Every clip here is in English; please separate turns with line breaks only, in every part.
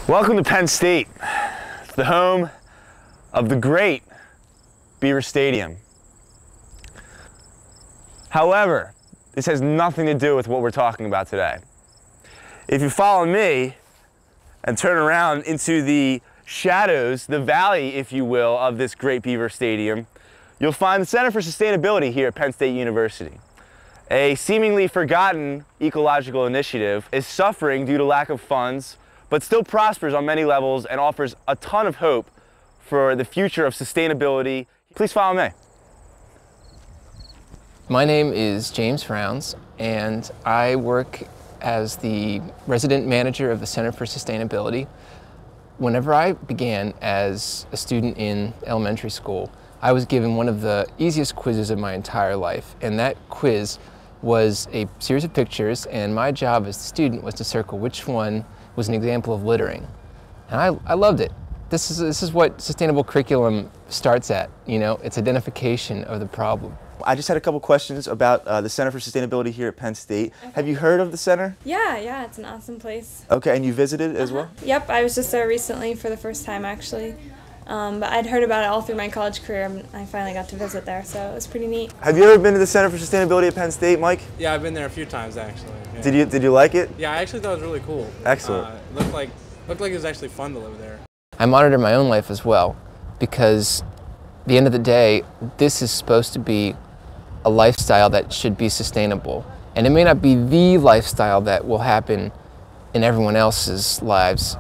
Welcome to Penn State. It's the home of the great Beaver Stadium. However, this has nothing to do with what we're talking about today. If you follow me and turn around into the shadows, the valley, if you will, of this great Beaver Stadium, you'll find the Center for Sustainability here at Penn State University. A seemingly forgotten ecological initiative is suffering due to lack of funds, but still prospers on many levels and offers a ton of hope for the future of sustainability. Please follow me.
My name is James Frowns, and I work as the resident manager of the Center for Sustainability. Whenever I began as a student in elementary school, I was given one of the easiest quizzes of my entire life, and that quiz was a series of pictures, and my job as a student was to circle which one was an example of littering. And I loved it. This is what sustainable curriculum starts at, you know, it's identification of the problem.
I just had a couple questions about the Center for Sustainability here at Penn State. Okay. Have you heard of the center?
Yeah, it's an awesome place.
Okay, and you visited as well?
Yep, I was just there recently for the first time actually. But I'd heard about it all through my college career, and I finally got to visit there, so it was pretty neat.
Have you ever been to the Center for Sustainability at Penn State, Mike?
Yeah, I've been there a few times actually. Yeah.
Did you like it?
Yeah, I actually thought it was really cool.
Excellent.
It looked like it was actually fun to live there.
I monitor my own life as well, because at the end of the day, this is supposed to be a lifestyle that should be sustainable. And it may not be the lifestyle that will happen in everyone else's lives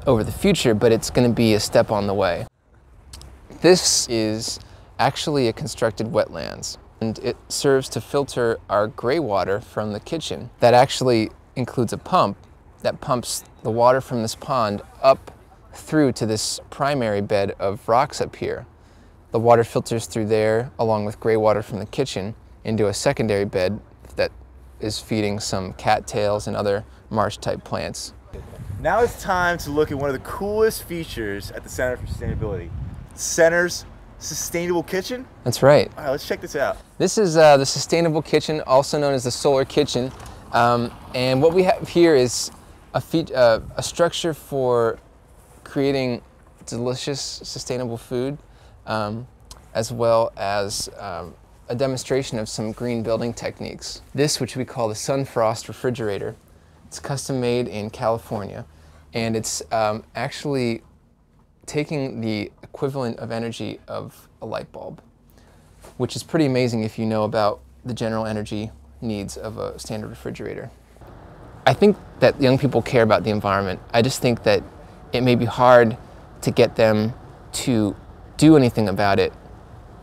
over the future, but it's going to be a step on the way. This is actually a constructed wetlands, and it serves to filter our gray water from the kitchen. That actually includes a pump that pumps the water from this pond up through to this primary bed of rocks up here. The water filters through there along with gray water from the kitchen into a secondary bed that is feeding some cattails and other marsh-type plants.
Now it's time to look at one of the coolest features at the Center for Sustainability. Center's Sustainable Kitchen?
That's right.
All right, let's check this out.
This is the Sustainable Kitchen, also known as the Solar Kitchen. And what we have here is a structure for creating delicious, sustainable food, as well as a demonstration of some green building techniques. This, which we call the Sunfrost refrigerator, it's custom made in California, and it's actually taking the equivalent of energy of a light bulb, which is pretty amazing if you know about the general energy needs of a standard refrigerator. I think that young people care about the environment. I just think that it may be hard to get them to do anything about it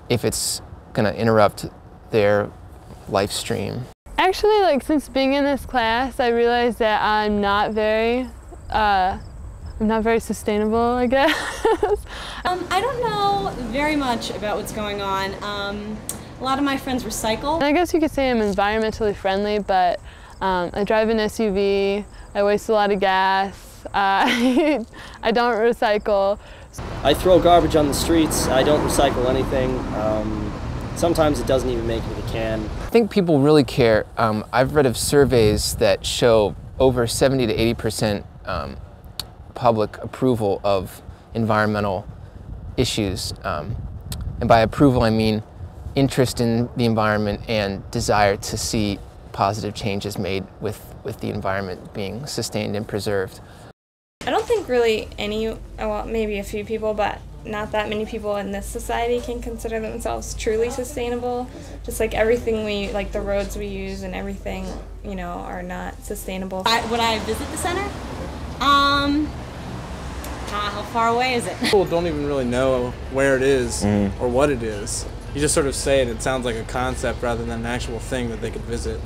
if it's going to interrupt their life stream.
Actually, since being in this class, I realized that I'm not very sustainable, I guess.
I don't know very much about what's going on. A lot of my friends recycle.
I guess you could say I'm environmentally friendly, but I drive an SUV, I waste a lot of gas, I don't recycle.
I throw garbage on the streets, I don't recycle anything. Sometimes it doesn't even make it to the can.
I think people really care. I've read of surveys that show over 70 to 80% public approval of environmental issues. And by approval, I mean interest in the environment and desire to see positive changes made with the environment being sustained and preserved.
I don't think really well, maybe a few people, but not that many people in this society can consider themselves truly sustainable. Just like everything like the roads we use and everything, you know, are not sustainable.
Would I visit the center? How far away is it?
People don't even really know where it is or what it is. You just sort of say it sounds like a concept rather than an actual thing that they could visit.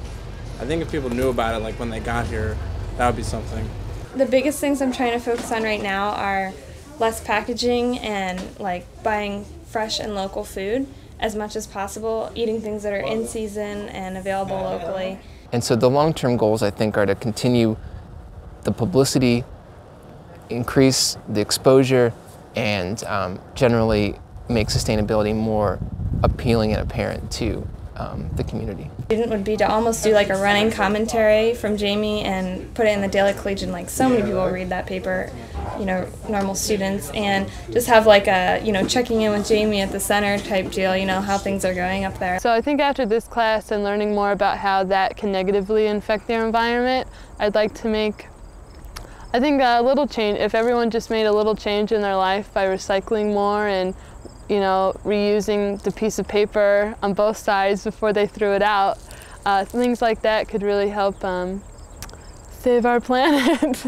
I think if people knew about it, like when they got here, that would be something.
The biggest things I'm trying to focus on right now are less packaging and buying fresh and local food as much as possible, eating things that are in season and available locally.
And so the long-term goals, I think, are to continue the publicity, increase the exposure, and generally make sustainability more appealing and apparent to the community.
Student would be to almost do like a running commentary from Jamie and put it in the Daily Collegian. Like so many people read that paper, you know, normal students, and just have like a, you know, checking in with Jamie at the center type deal, you know, how things are going up there.
So I think after this class and learning more about how that can negatively affect their environment, I'd like to make, I think, a little change. If everyone just made a little change in their life by recycling more and, you know, reusing the piece of paper on both sides before they threw it out, things like that could really help save our planet.